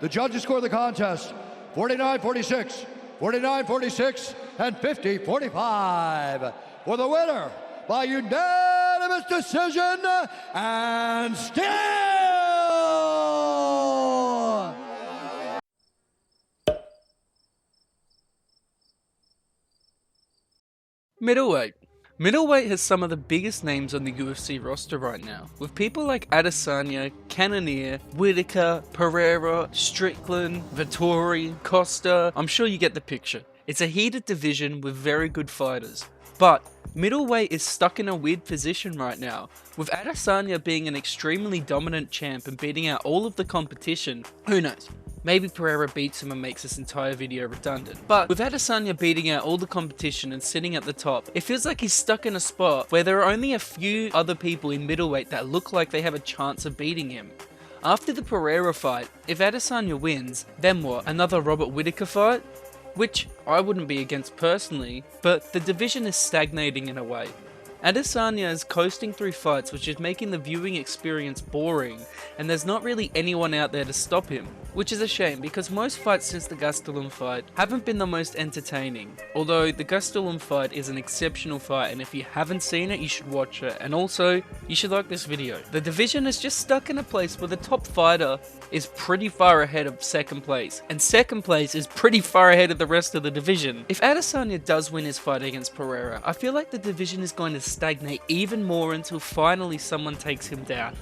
The judges score the contest 49-46, 49-46, and 50-45 for the winner by unanimous decision and still. Middleweight. Middleweight has some of the biggest names on the UFC roster right now, with people like Adesanya, Cannonier, Whitaker, Pereira, Strickland, Vettori, Costa. I'm sure you get the picture. It's a heated division with very good fighters. But middleweight is stuck in a weird position right now, with Adesanya being an extremely dominant champ and beating out all of the competition. Who knows? Maybe Pereira beats him and makes this entire video redundant. But with Adesanya beating out all the competition and sitting at the top, it feels like he's stuck in a spot where there are only a few other people in middleweight that look like they have a chance of beating him. After the Pereira fight, if Adesanya wins, then what? Another Robert Whitaker fight? Which I wouldn't be against personally, but the division is stagnating in a way. Adesanya is coasting through fights, which is making the viewing experience boring, and there's not really anyone out there to stop him, which is a shame because most fights since the Gastelum fight haven't been the most entertaining, although the Gastelum fight is an exceptional fight, and if you haven't seen it you should watch it, and also you should like this video. The division is just stuck in a place where the top fighter is pretty far ahead of second place, and second place is pretty far ahead of the rest of the division. If Adesanya does win his fight against Pereira, I feel like the division is going to stagnate even more until finally someone takes him down.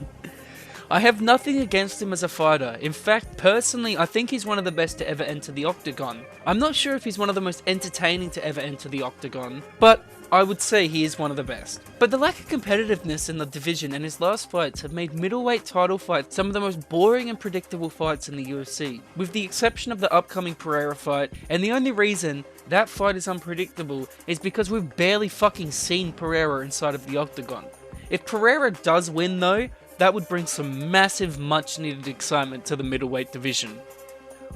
I have nothing against him as a fighter. In fact, personally, I think he's one of the best to ever enter the octagon. I'm not sure if he's one of the most entertaining to ever enter the octagon, but I would say he is one of the best. But the lack of competitiveness in the division and his last fights have made middleweight title fights some of the most boring and predictable fights in the UFC, with the exception of the upcoming Pereira fight, and the only reason that fight is unpredictable is because we've barely fucking seen Pereira inside of the octagon. If Pereira does win though, that would bring some massive much needed excitement to the middleweight division.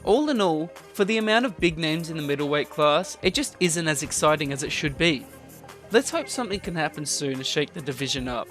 All in all, for the amount of big names in the middleweight class, it just isn't as exciting as it should be. Let's hope something can happen soon to shake the division up.